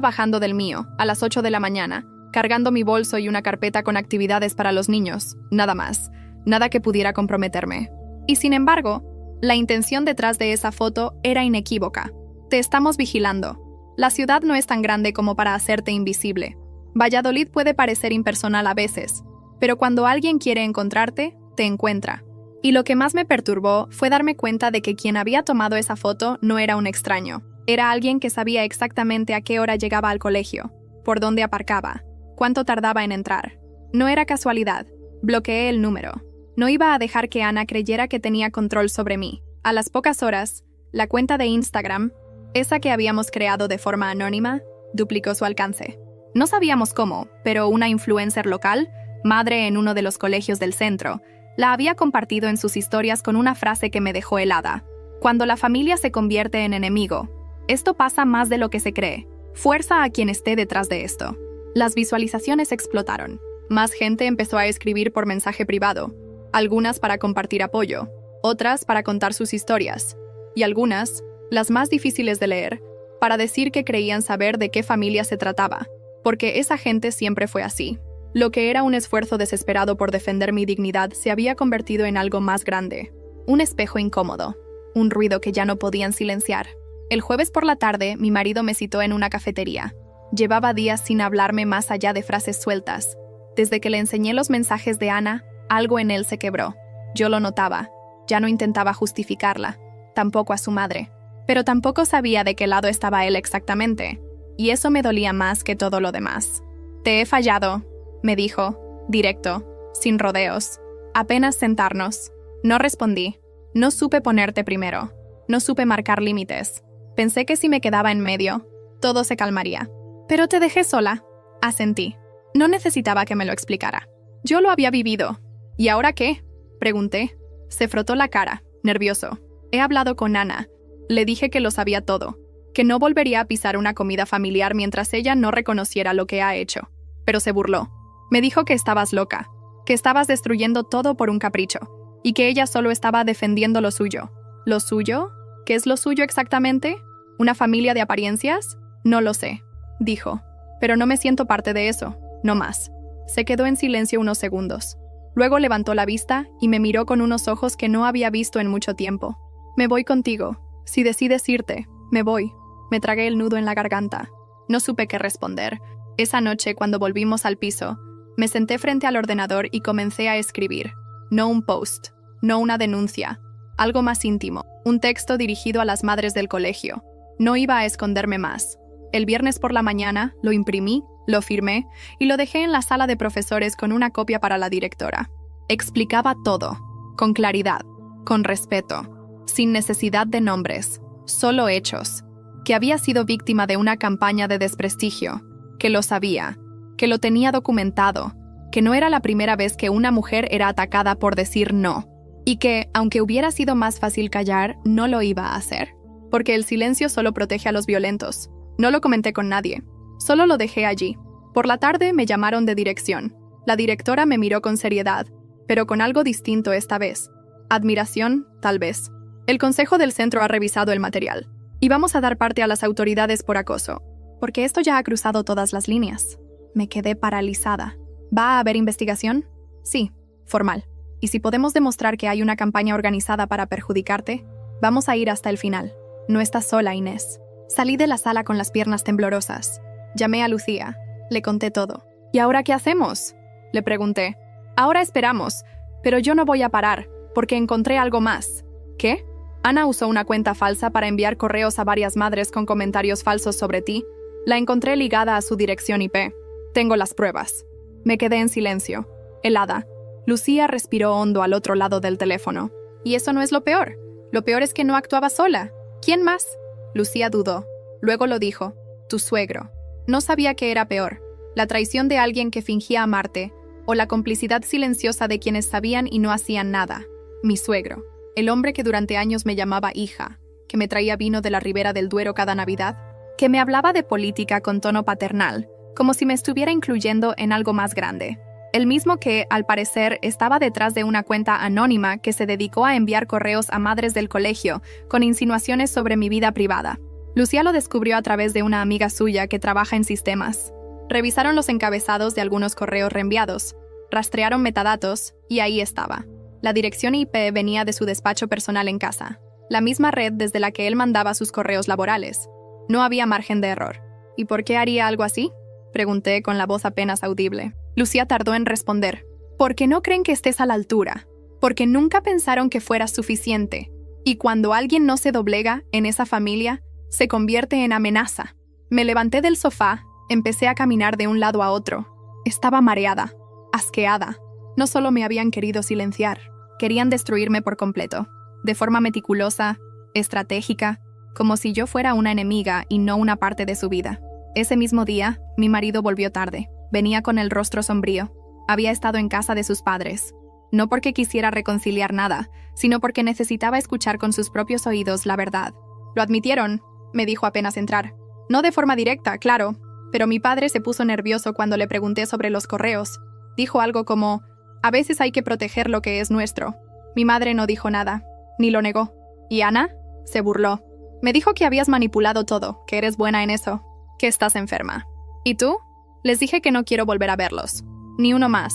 bajando del mío, a las 8 de la mañana, cargando mi bolso y una carpeta con actividades para los niños, nada más, nada que pudiera comprometerme. Y sin embargo, la intención detrás de esa foto era inequívoca. Te estamos vigilando. La ciudad no es tan grande como para hacerte invisible. Valladolid puede parecer impersonal a veces, pero cuando alguien quiere encontrarte, te encuentra. Y lo que más me perturbó fue darme cuenta de que quien había tomado esa foto no era un extraño. Era alguien que sabía exactamente a qué hora llegaba al colegio, por dónde aparcaba, cuánto tardaba en entrar. No era casualidad. Bloqueé el número. No iba a dejar que Ana creyera que tenía control sobre mí. A las pocas horas, la cuenta de Instagram, esa que habíamos creado de forma anónima, duplicó su alcance. No sabíamos cómo, pero una influencer local, madre en uno de los colegios del centro, la había compartido en sus historias con una frase que me dejó helada. Cuando la familia se convierte en enemigo, esto pasa más de lo que se cree. Fuerza a quien esté detrás de esto. Las visualizaciones explotaron. Más gente empezó a escribir por mensaje privado, algunas para compartir apoyo, otras para contar sus historias, y algunas, las más difíciles de leer, para decir que creían saber de qué familia se trataba, porque esa gente siempre fue así. Lo que era un esfuerzo desesperado por defender mi dignidad se había convertido en algo más grande. Un espejo incómodo, un ruido que ya no podían silenciar. El jueves por la tarde, mi marido me citó en una cafetería. Llevaba días sin hablarme más allá de frases sueltas. Desde que le enseñé los mensajes de Ana, algo en él se quebró. Yo lo notaba. Ya no intentaba justificarla, tampoco a su madre. Pero tampoco sabía de qué lado estaba él exactamente, y eso me dolía más que todo lo demás. «Te he fallado», me dijo, directo, sin rodeos. Apenas sentarnos. No respondí. No supe ponerte primero. No supe marcar límites. Pensé que si me quedaba en medio, todo se calmaría. Pero te dejé sola. Asentí. No necesitaba que me lo explicara. Yo lo había vivido. ¿Y ahora qué?, pregunté. Se frotó la cara, nervioso. He hablado con Ana. Le dije que lo sabía todo, que no volvería a pisar una comida familiar mientras ella no reconociera lo que ha hecho. Pero se burló. Me dijo que estabas loca, que estabas destruyendo todo por un capricho, y que ella solo estaba defendiendo lo suyo. ¿Lo suyo? ¿Qué es lo suyo exactamente? ¿Una familia de apariencias? No lo sé, dijo. Pero no me siento parte de eso, no más. Se quedó en silencio unos segundos. Luego levantó la vista y me miró con unos ojos que no había visto en mucho tiempo. Me voy contigo. Si decides irte, me voy. Me tragué el nudo en la garganta. No supe qué responder. Esa noche, cuando volvimos al piso, me senté frente al ordenador y comencé a escribir. No un post, no una denuncia. Algo más íntimo. Un texto dirigido a las madres del colegio. No iba a esconderme más. El viernes por la mañana lo imprimí, lo firmé y lo dejé en la sala de profesores con una copia para la directora. Explicaba todo, con claridad, con respeto, sin necesidad de nombres, solo hechos, que había sido víctima de una campaña de desprestigio, que lo sabía, que lo tenía documentado, que no era la primera vez que una mujer era atacada por decir no, y que, aunque hubiera sido más fácil callar, no lo iba a hacer, porque el silencio solo protege a los violentos. No lo comenté con nadie. Solo lo dejé allí. Por la tarde me llamaron de dirección. La directora me miró con seriedad, pero con algo distinto esta vez. Admiración, tal vez. El consejo del centro ha revisado el material. Y vamos a dar parte a las autoridades por acoso. Porque esto ya ha cruzado todas las líneas. Me quedé paralizada. ¿Va a haber investigación? Sí, formal. Y si podemos demostrar que hay una campaña organizada para perjudicarte, vamos a ir hasta el final. No estás sola, Inés. Salí de la sala con las piernas temblorosas. Llamé a Lucía. Le conté todo. ¿Y ahora qué hacemos?, le pregunté. Ahora esperamos, pero yo no voy a parar, porque encontré algo más. ¿Qué? Ana usó una cuenta falsa para enviar correos a varias madres con comentarios falsos sobre ti. La encontré ligada a su dirección IP. Tengo las pruebas. Me quedé en silencio, helada. Lucía respiró hondo al otro lado del teléfono. Y eso no es lo peor. Lo peor es que no actuaba sola. ¿Quién más? Lucía dudó. Luego lo dijo. Tu suegro. No sabía qué era peor, la traición de alguien que fingía amarte, o la complicidad silenciosa de quienes sabían y no hacían nada. Mi suegro, el hombre que durante años me llamaba hija, que me traía vino de la Ribera del Duero cada Navidad, que me hablaba de política con tono paternal, como si me estuviera incluyendo en algo más grande. El mismo que, al parecer, estaba detrás de una cuenta anónima que se dedicó a enviar correos a madres del colegio con insinuaciones sobre mi vida privada. Lucía lo descubrió a través de una amiga suya que trabaja en sistemas. Revisaron los encabezados de algunos correos reenviados, rastrearon metadatos y ahí estaba. La dirección IP venía de su despacho personal en casa, la misma red desde la que él mandaba sus correos laborales. No había margen de error. ¿Y por qué haría algo así?, pregunté con la voz apenas audible. Lucía tardó en responder. Porque no creen que estés a la altura. Porque nunca pensaron que fueras suficiente. Y cuando alguien no se doblega en esa familia, se convierte en amenaza. Me levanté del sofá, empecé a caminar de un lado a otro. Estaba mareada, asqueada. No solo me habían querido silenciar, querían destruirme por completo. De forma meticulosa, estratégica, como si yo fuera una enemiga y no una parte de su vida. Ese mismo día, mi marido volvió tarde. Venía con el rostro sombrío. Había estado en casa de sus padres. No porque quisiera reconciliar nada, sino porque necesitaba escuchar con sus propios oídos la verdad. Lo admitieron, me dijo apenas entrar. No de forma directa, claro, pero mi padre se puso nervioso cuando le pregunté sobre los correos. Dijo algo como, a veces hay que proteger lo que es nuestro. Mi madre no dijo nada, ni lo negó. ¿Y Ana? Se burló. Me dijo que habías manipulado todo, que eres buena en eso, que estás enferma. ¿Y tú? Les dije que no quiero volver a verlos. Ni uno más.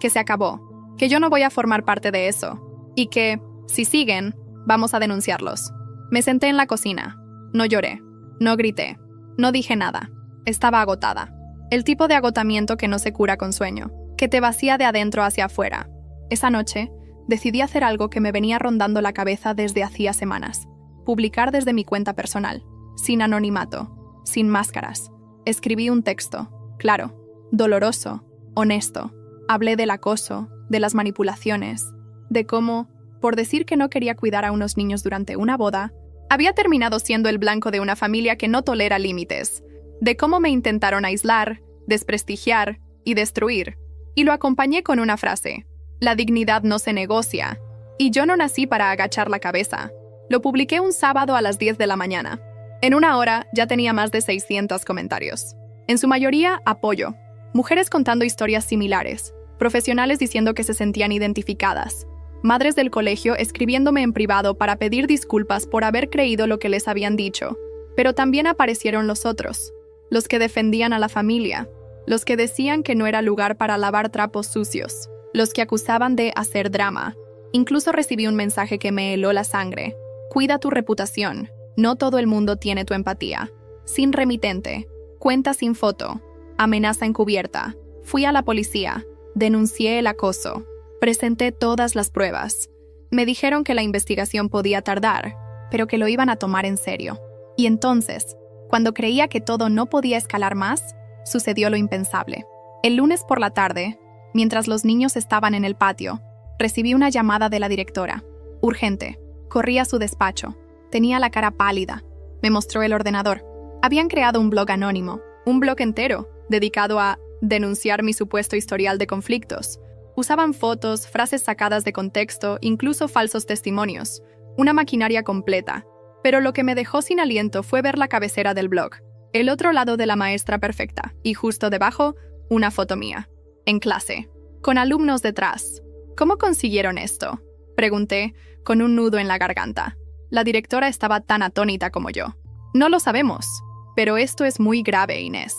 Que se acabó. Que yo no voy a formar parte de eso. Y que, si siguen, vamos a denunciarlos. Me senté en la cocina. No lloré. No grité. No dije nada. Estaba agotada. El tipo de agotamiento que no se cura con sueño, que te vacía de adentro hacia afuera. Esa noche, decidí hacer algo que me venía rondando la cabeza desde hacía semanas. Publicar desde mi cuenta personal. Sin anonimato. Sin máscaras. Escribí un texto. Claro. Doloroso. Honesto. Hablé del acoso, de las manipulaciones, de cómo, por decir que no quería cuidar a unos niños durante una boda, había terminado siendo el blanco de una familia que no tolera límites, de cómo me intentaron aislar, desprestigiar y destruir. Y lo acompañé con una frase: la dignidad no se negocia, y yo no nací para agachar la cabeza. Lo publiqué un sábado a las 10 de la mañana. En una hora ya tenía más de 600 comentarios. En su mayoría, apoyo. Mujeres contando historias similares, profesionales diciendo que se sentían identificadas, madres del colegio escribiéndome en privado para pedir disculpas por haber creído lo que les habían dicho, pero también aparecieron los otros, los que defendían a la familia, los que decían que no era lugar para lavar trapos sucios, los que acusaban de hacer drama. Incluso recibí un mensaje que me heló la sangre. Cuida tu reputación, no todo el mundo tiene tu empatía. Sin remitente, cuenta sin foto. Amenaza encubierta. Fui a la policía. Denuncié el acoso. Presenté todas las pruebas. Me dijeron que la investigación podía tardar, pero que lo iban a tomar en serio. Y entonces, cuando creía que todo no podía escalar más, sucedió lo impensable. El lunes por la tarde, mientras los niños estaban en el patio, recibí una llamada de la directora. Urgente. Corrí a su despacho. Tenía la cara pálida. Me mostró el ordenador. Habían creado un blog anónimo, un blog entero, dedicado a denunciar mi supuesto historial de conflictos. Usaban fotos, frases sacadas de contexto, incluso falsos testimonios. Una maquinaria completa. Pero lo que me dejó sin aliento fue ver la cabecera del blog. El otro lado de la maestra perfecta, y justo debajo, una foto mía. En clase. Con alumnos detrás. ¿Cómo consiguieron esto?, pregunté, con un nudo en la garganta. La directora estaba tan atónita como yo. No lo sabemos, pero esto es muy grave, Inés.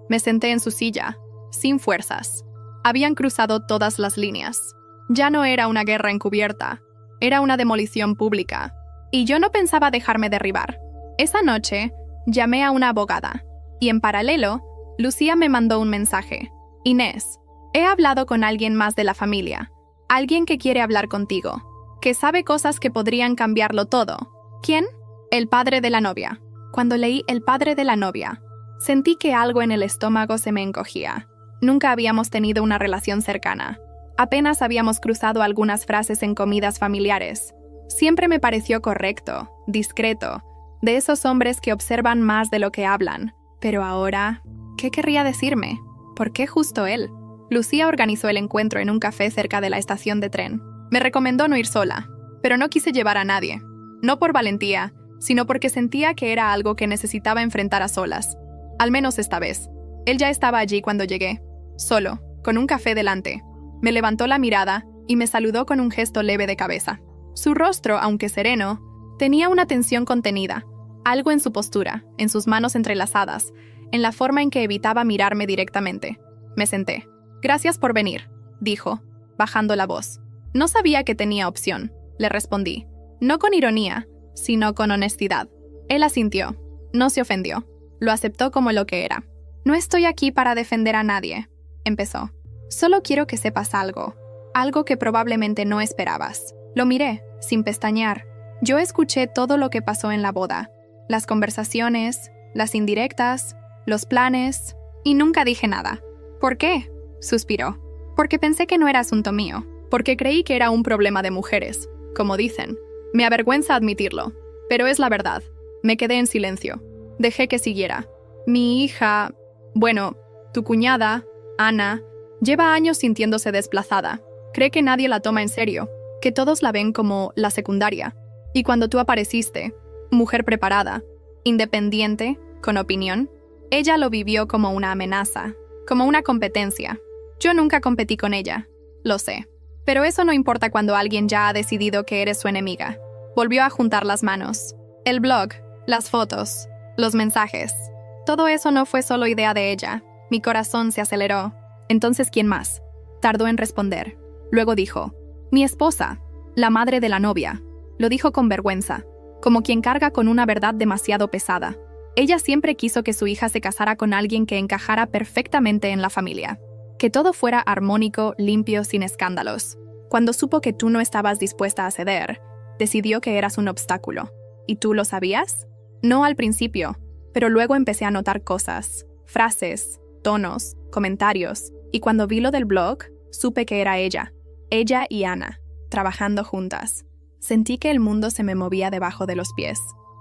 Me senté en su silla, sin fuerzas. Habían cruzado todas las líneas. Ya no era una guerra encubierta, era una demolición pública. Y yo no pensaba dejarme derribar. Esa noche, llamé a una abogada. Y en paralelo, Lucía me mandó un mensaje. Inés, he hablado con alguien más de la familia. Alguien que quiere hablar contigo. Que sabe cosas que podrían cambiarlo todo. ¿Quién? El padre de la novia. Cuando leí el padre de la novia, sentí que algo en el estómago se me encogía. Nunca habíamos tenido una relación cercana. Apenas habíamos cruzado algunas frases en comidas familiares. Siempre me pareció correcto, discreto, de esos hombres que observan más de lo que hablan. Pero ahora, ¿qué querría decirme? ¿Por qué justo él? Lucía organizó el encuentro en un café cerca de la estación de tren. Me recomendó no ir sola, pero no quise llevar a nadie. No por valentía, sino porque sentía que era algo que necesitaba enfrentar a solas. Al menos esta vez. Él ya estaba allí cuando llegué, solo, con un café delante. Me levantó la mirada y me saludó con un gesto leve de cabeza. Su rostro, aunque sereno, tenía una tensión contenida, Algo en su postura, en sus manos entrelazadas, en la forma en que evitaba mirarme directamente. Me senté. «Gracias por venir», dijo, bajando la voz. «No sabía que tenía opción», le respondí. No con ironía, sino con honestidad. Él asintió. No se ofendió. Lo aceptó como lo que era. «No estoy aquí para defender a nadie», empezó. «Solo quiero que sepas algo. Algo que probablemente no esperabas». Lo miré, sin pestañear. Yo escuché todo lo que pasó en la boda. Las conversaciones, las indirectas, los planes, y nunca dije nada. «¿Por qué?», suspiró. «Porque pensé que no era asunto mío. Porque creí que era un problema de mujeres, como dicen. Me avergüenza admitirlo, pero es la verdad». Me quedé en silencio. Dejé que siguiera. «Mi hija, bueno, tu cuñada, Ana, lleva años sintiéndose desplazada. Cree que nadie la toma en serio, que todos la ven como la secundaria. Y cuando tú apareciste, mujer preparada, independiente, con opinión, ella lo vivió como una amenaza, como una competencia. Yo nunca competí con ella, lo sé. Pero eso no importa cuando alguien ya ha decidido que eres su enemiga». Volvió a juntar las manos. El blog, las fotos, los mensajes. Todo eso no fue solo idea de ella. Mi corazón se aceleró. «Entonces, ¿quién más?». Tardó en responder. Luego dijo: «Mi esposa, la madre de la novia». Lo dijo con vergüenza, como quien carga con una verdad demasiado pesada. Ella siempre quiso que su hija se casara con alguien que encajara perfectamente en la familia. Que todo fuera armónico, limpio, sin escándalos. Cuando supo que tú no estabas dispuesta a ceder, decidió que eras un obstáculo. ¿Y tú lo sabías? No al principio, pero luego empecé a notar cosas, frases, tonos, comentarios, y cuando vi lo del blog, supe que era ella y Ana, trabajando juntas. Sentí que el mundo se me movía debajo de los pies.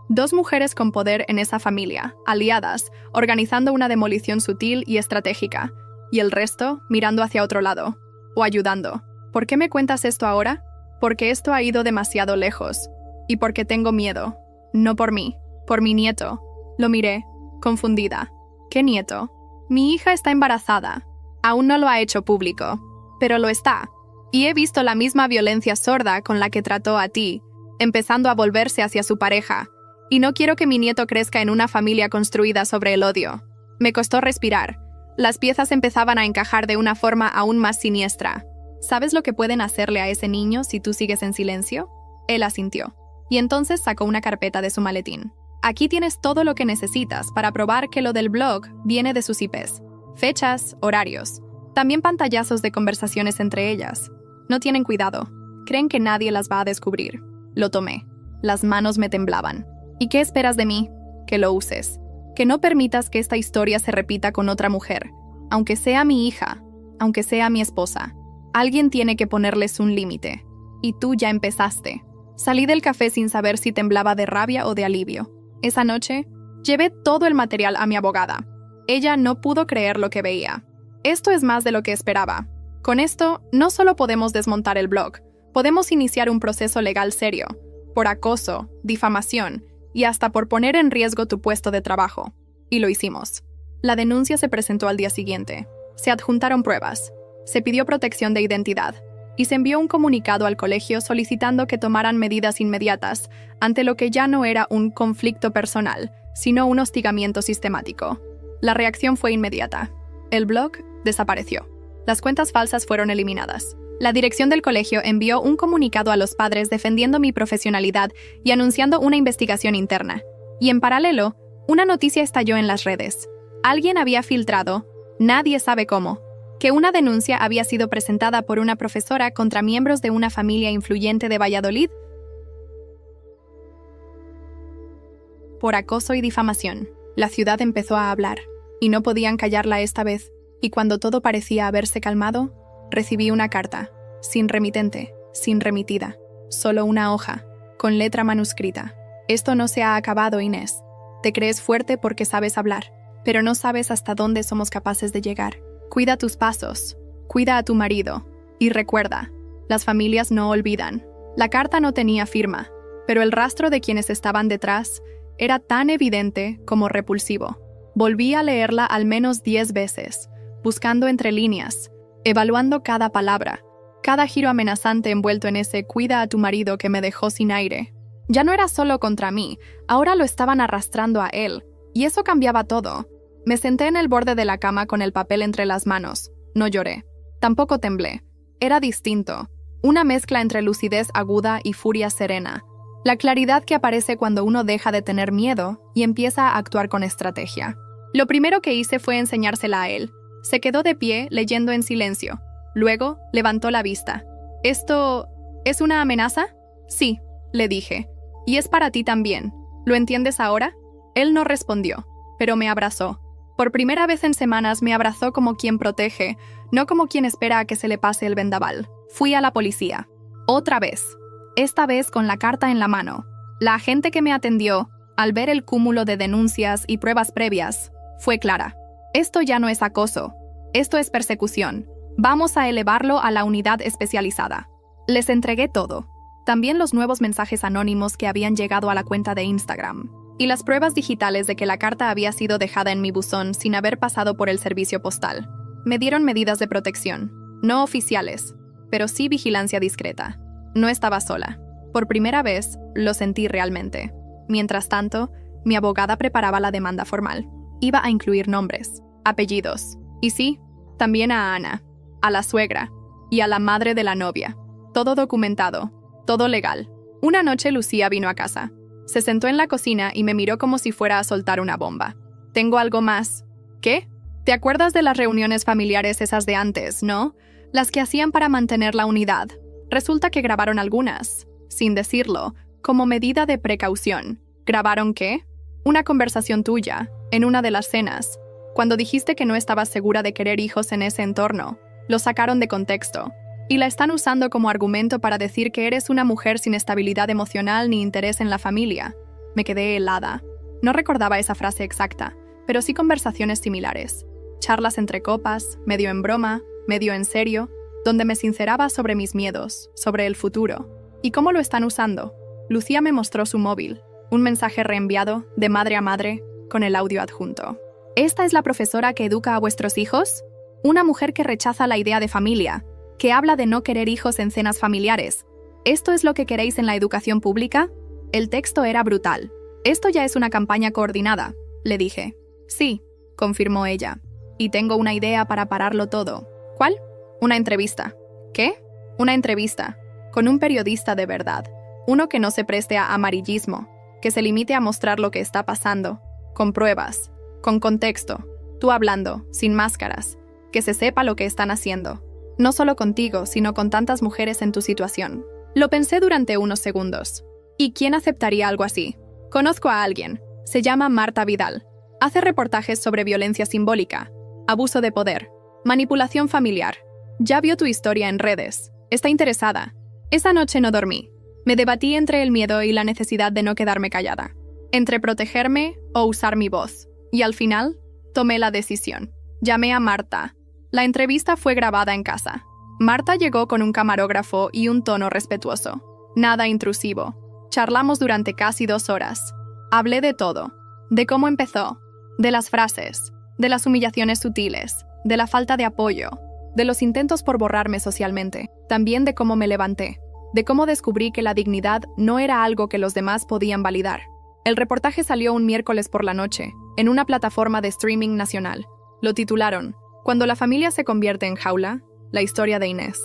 Dos mujeres con poder en esa familia, aliadas, organizando una demolición sutil y estratégica, y el resto mirando hacia otro lado, o ayudando. ¿Por qué me cuentas esto ahora? Porque esto ha ido demasiado lejos, y porque tengo miedo. No por mí, por mi nieto. Lo miré, confundida. ¿Qué nieto? Mi hija está embarazada. Aún no lo ha hecho público, pero lo está. Y he visto la misma violencia sorda con la que trató a ti, empezando a volverse hacia su pareja. Y no quiero que mi nieto crezca en una familia construida sobre el odio. Me costó respirar. Las piezas empezaban a encajar de una forma aún más siniestra. ¿Sabes lo que pueden hacerle a ese niño si tú sigues en silencio? Él asintió. Y entonces sacó una carpeta de su maletín. Aquí tienes todo lo que necesitas para probar que lo del blog viene de sus IPs. Fechas, horarios. También pantallazos de conversaciones entre ellas. No tienen cuidado. Creen que nadie las va a descubrir. Lo tomé. Las manos me temblaban. ¿Y qué esperas de mí? Que lo uses. Que no permitas que esta historia se repita con otra mujer. Aunque sea mi hija, aunque sea mi esposa. Alguien tiene que ponerles un límite. Y tú ya empezaste. Salí del café sin saber si temblaba de rabia o de alivio. Esa noche, llevé todo el material a mi abogada. Ella no pudo creer lo que veía. Esto es más de lo que esperaba. Con esto, no solo podemos desmontar el blog, podemos iniciar un proceso legal serio, por acoso, difamación y hasta por poner en riesgo tu puesto de trabajo. Y lo hicimos. La denuncia se presentó al día siguiente. Se adjuntaron pruebas. Se pidió protección de identidad. Y se envió un comunicado al colegio solicitando que tomaran medidas inmediatas ante lo que ya no era un conflicto personal, sino un hostigamiento sistemático. La reacción fue inmediata. El blog desapareció. Las cuentas falsas fueron eliminadas. La dirección del colegio envió un comunicado a los padres defendiendo mi profesionalidad y anunciando una investigación interna. Y en paralelo, una noticia estalló en las redes. Alguien había filtrado, nadie sabe cómo, que una denuncia había sido presentada por una profesora contra miembros de una familia influyente de Valladolid por acoso y difamación. La ciudad empezó a hablar, y no podían callarla esta vez, y cuando todo parecía haberse calmado, recibí una carta, sin remitente, sin remitida, solo una hoja, con letra manuscrita. Esto no se ha acabado, Inés. Te crees fuerte porque sabes hablar, pero no sabes hasta dónde somos capaces de llegar. Cuida tus pasos, cuida a tu marido, y recuerda, las familias no olvidan. La carta no tenía firma, pero el rastro de quienes estaban detrás era tan evidente como repulsivo. Volví a leerla al menos 10 veces, buscando entre líneas, evaluando cada palabra, cada giro amenazante envuelto en ese «cuida a tu marido» que me dejó sin aire. Ya no era solo contra mí, ahora lo estaban arrastrando a él, y eso cambiaba todo. Me senté en el borde de la cama con el papel entre las manos. No lloré. Tampoco temblé. Era distinto. Una mezcla entre lucidez aguda y furia serena. La claridad que aparece cuando uno deja de tener miedo y empieza a actuar con estrategia. Lo primero que hice fue enseñársela a él. Se quedó de pie, leyendo en silencio. Luego, levantó la vista. ¿Esto es una amenaza? Sí, le dije. Y es para ti también. ¿Lo entiendes ahora? Él no respondió, pero me abrazó. Por primera vez en semanas me abrazó como quien protege, no como quien espera a que se le pase el vendaval. Fui a la policía. Otra vez. Esta vez con la carta en la mano. La agente que me atendió, al ver el cúmulo de denuncias y pruebas previas, fue clara. Esto ya no es acoso. Esto es persecución. Vamos a elevarlo a la unidad especializada. Les entregué todo. También los nuevos mensajes anónimos que habían llegado a la cuenta de Instagram. Y las pruebas digitales de que la carta había sido dejada en mi buzón sin haber pasado por el servicio postal. Me dieron medidas de protección. No oficiales, pero sí vigilancia discreta. No estaba sola. Por primera vez, lo sentí realmente. Mientras tanto, mi abogada preparaba la demanda formal. Iba a incluir nombres, apellidos. Y sí, también a Ana, a la suegra y a la madre de la novia. Todo documentado, todo legal. Una noche Lucía vino a casa. Se sentó en la cocina y me miró como si fuera a soltar una bomba. Tengo algo más. ¿Qué? ¿Te acuerdas de las reuniones familiares esas de antes, no? Las que hacían para mantener la unidad. Resulta que grabaron algunas, sin decirlo, como medida de precaución. ¿Grabaron qué? Una conversación tuya, en una de las cenas. Cuando dijiste que no estabas segura de querer hijos en ese entorno, lo sacaron de contexto. Y la están usando como argumento para decir que eres una mujer sin estabilidad emocional ni interés en la familia. Me quedé helada. No recordaba esa frase exacta, pero sí conversaciones similares. Charlas entre copas, medio en broma, medio en serio, donde me sinceraba sobre mis miedos, sobre el futuro. ¿Y cómo lo están usando? Lucía me mostró su móvil, un mensaje reenviado, de madre a madre, con el audio adjunto. ¿Esta es la profesora que educa a vuestros hijos? Una mujer que rechaza la idea de familia, que habla de no querer hijos en cenas familiares. ¿Esto es lo que queréis en la educación pública? El texto era brutal. Esto ya es una campaña coordinada, le dije. Sí, confirmó ella. Y tengo una idea para pararlo todo. ¿Cuál? Una entrevista. ¿Qué? Una entrevista. Con un periodista de verdad. Uno que no se preste a amarillismo, que se limite a mostrar lo que está pasando, con pruebas, con contexto, tú hablando, sin máscaras, que se sepa lo que están haciendo. No solo contigo, sino con tantas mujeres en tu situación. Lo pensé durante unos segundos. ¿Y quién aceptaría algo así? Conozco a alguien. Se llama Marta Vidal. Hace reportajes sobre violencia simbólica, abuso de poder, manipulación familiar. Ya vio tu historia en redes. Está interesada. Esa noche no dormí. Me debatí entre el miedo y la necesidad de no quedarme callada. Entre protegerme o usar mi voz. Y al final, tomé la decisión. Llamé a Marta. La entrevista fue grabada en casa. Marta llegó con un camarógrafo y un tono respetuoso. Nada intrusivo. Charlamos durante casi 2 horas. Hablé de todo. De cómo empezó. De las frases. De las humillaciones sutiles. De la falta de apoyo. De los intentos por borrarme socialmente. También de cómo me levanté. De cómo descubrí que la dignidad no era algo que los demás podían validar. El reportaje salió un miércoles por la noche, en una plataforma de streaming nacional. Lo titularon Cuando la familia se convierte en jaula, la historia de Inés.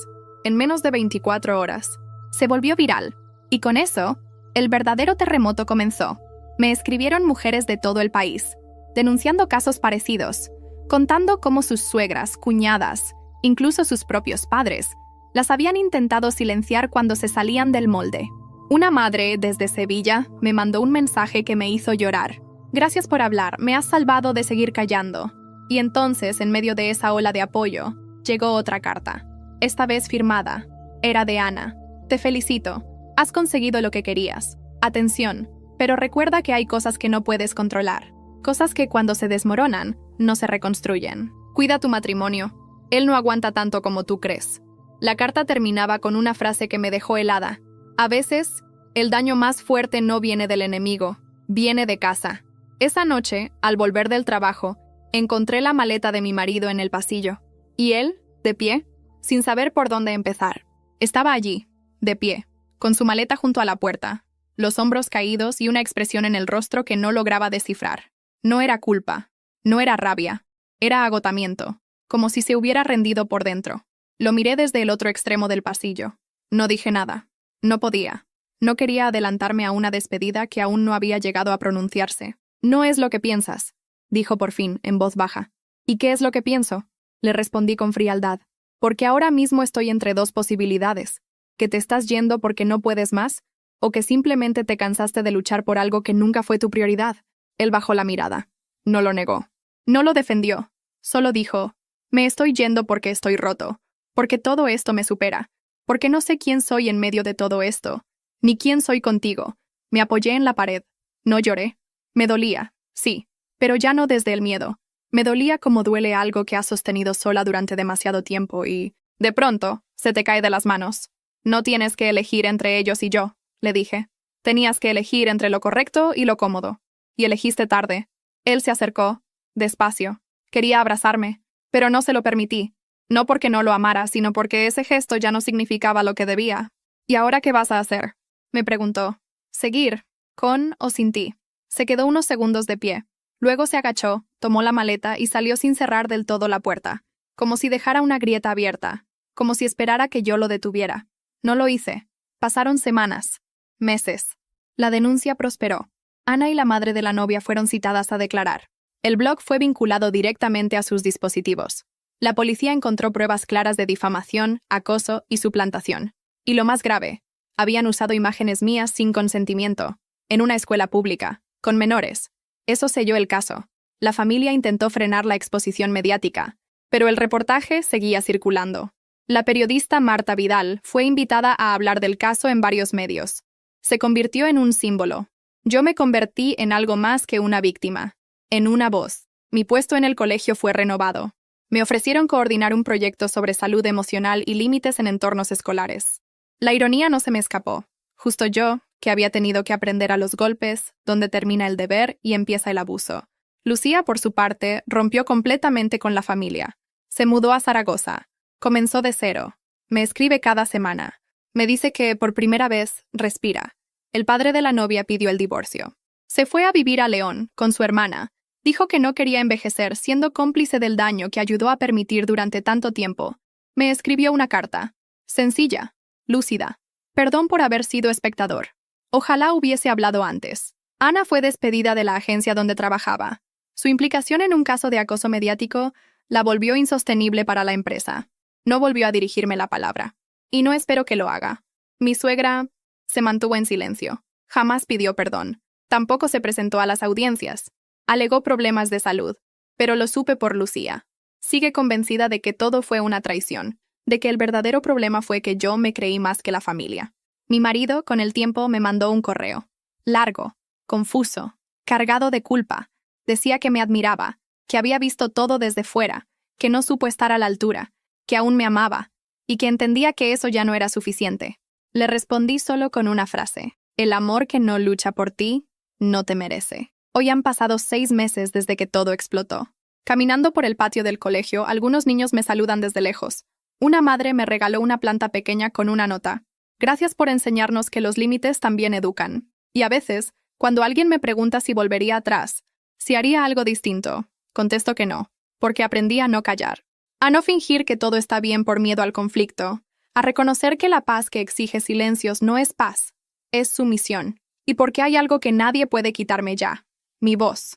En menos de 24 horas. Se volvió viral. Y con eso, el verdadero terremoto comenzó. Me escribieron mujeres de todo el país, denunciando casos parecidos, contando cómo sus suegras, cuñadas, incluso sus propios padres, las habían intentado silenciar cuando se salían del molde. Una madre, desde Sevilla, me mandó un mensaje que me hizo llorar. Gracias por hablar, me has salvado de seguir callando. Y entonces, en medio de esa ola de apoyo, llegó otra carta. Esta vez firmada. Era de Ana. Te felicito. Has conseguido lo que querías. Atención, pero recuerda que hay cosas que no puedes controlar. Cosas que cuando se desmoronan, no se reconstruyen. Cuida tu matrimonio. Él no aguanta tanto como tú crees. La carta terminaba con una frase que me dejó helada. A veces, el daño más fuerte no viene del enemigo, viene de casa. Esa noche, al volver del trabajo, encontré la maleta de mi marido en el pasillo. Y él, de pie, sin saber por dónde empezar. Estaba allí, de pie, con su maleta junto a la puerta. los hombros caídos y una expresión en el rostro que no lograba descifrar. No era culpa, no era rabia, era agotamiento, como si se hubiera rendido por dentro. Lo miré desde el otro extremo del pasillo. No dije nada. No podía. No quería adelantarme a una despedida que aún no había llegado a pronunciarse. No es lo que piensas, dijo por fin, en voz baja. ¿Y qué es lo que pienso? Le respondí con frialdad. Porque ahora mismo estoy entre dos posibilidades. Que te estás yendo porque no puedes más, o que simplemente te cansaste de luchar por algo que nunca fue tu prioridad. Él bajó la mirada. No lo negó. No lo defendió. Solo dijo, me estoy yendo porque estoy roto. Porque todo esto me supera. Porque no sé quién soy en medio de todo esto. Ni quién soy contigo. Me apoyé en la pared. No lloré. Me dolía, sí, pero ya no desde el miedo. Me dolía como duele algo que has sostenido sola durante demasiado tiempo y, de pronto, se te cae de las manos. No tienes que elegir entre ellos y yo, le dije. Tenías que elegir entre lo correcto y lo cómodo. Y elegiste tarde. Él se acercó, despacio. Quería abrazarme, pero no se lo permití. No porque no lo amara, sino porque ese gesto ya no significaba lo que debía. ¿Y ahora qué vas a hacer?, me preguntó. ¿Seguir, con o sin ti? Se quedó unos segundos de pie. Luego se agachó, tomó la maleta y salió sin cerrar del todo la puerta, como si dejara una grieta abierta, como si esperara que yo lo detuviera. No lo hice. Pasaron semanas, meses. La denuncia prosperó. Ana y la madre de la novia fueron citadas a declarar. El blog fue vinculado directamente a sus dispositivos. La policía encontró pruebas claras de difamación, acoso y suplantación. Y lo más grave, habían usado imágenes mías sin consentimiento, en una escuela pública, con menores. Eso selló el caso. La familia intentó frenar la exposición mediática, pero el reportaje seguía circulando. La periodista Marta Vidal fue invitada a hablar del caso en varios medios. Se convirtió en un símbolo. Yo me convertí en algo más que una víctima, en una voz. Mi puesto en el colegio fue renovado. Me ofrecieron coordinar un proyecto sobre salud emocional y límites en entornos escolares. La ironía no se me escapó. Justo yo, que había tenido que aprender a los golpes, donde termina el deber y empieza el abuso. Lucía, por su parte, rompió completamente con la familia. Se mudó a Zaragoza. Comenzó de cero. Me escribe cada semana. Me dice que, por primera vez, respira. El padre de la novia pidió el divorcio. Se fue a vivir a León, con su hermana. Dijo que no quería envejecer siendo cómplice del daño que ayudó a permitir durante tanto tiempo. Me escribió una carta. Sencilla. Lúcida. Perdón por haber sido espectador. Ojalá hubiese hablado antes. Ana fue despedida de la agencia donde trabajaba. Su implicación en un caso de acoso mediático la volvió insostenible para la empresa. No volvió a dirigirme la palabra. Y no espero que lo haga. Mi suegra se mantuvo en silencio. Jamás pidió perdón. Tampoco se presentó a las audiencias. Alegó problemas de salud. Pero lo supe por Lucía. Sigue convencida de que todo fue una traición. De que el verdadero problema fue que yo me creí más que la familia. Mi marido, con el tiempo, me mandó un correo. Largo, confuso, cargado de culpa. Decía que me admiraba, que había visto todo desde fuera, que no supo estar a la altura, que aún me amaba, y que entendía que eso ya no era suficiente. Le respondí solo con una frase. El amor que no lucha por ti, no te merece. Hoy han pasado 6 meses desde que todo explotó. Caminando por el patio del colegio, algunos niños me saludan desde lejos. Una madre me regaló una planta pequeña con una nota. Gracias por enseñarnos que los límites también educan. Y a veces, cuando alguien me pregunta si volvería atrás, si haría algo distinto, contesto que no, porque aprendí a no callar. A no fingir que todo está bien por miedo al conflicto. A reconocer que la paz que exige silencios no es paz, es sumisión. Y porque hay algo que nadie puede quitarme ya. Mi voz.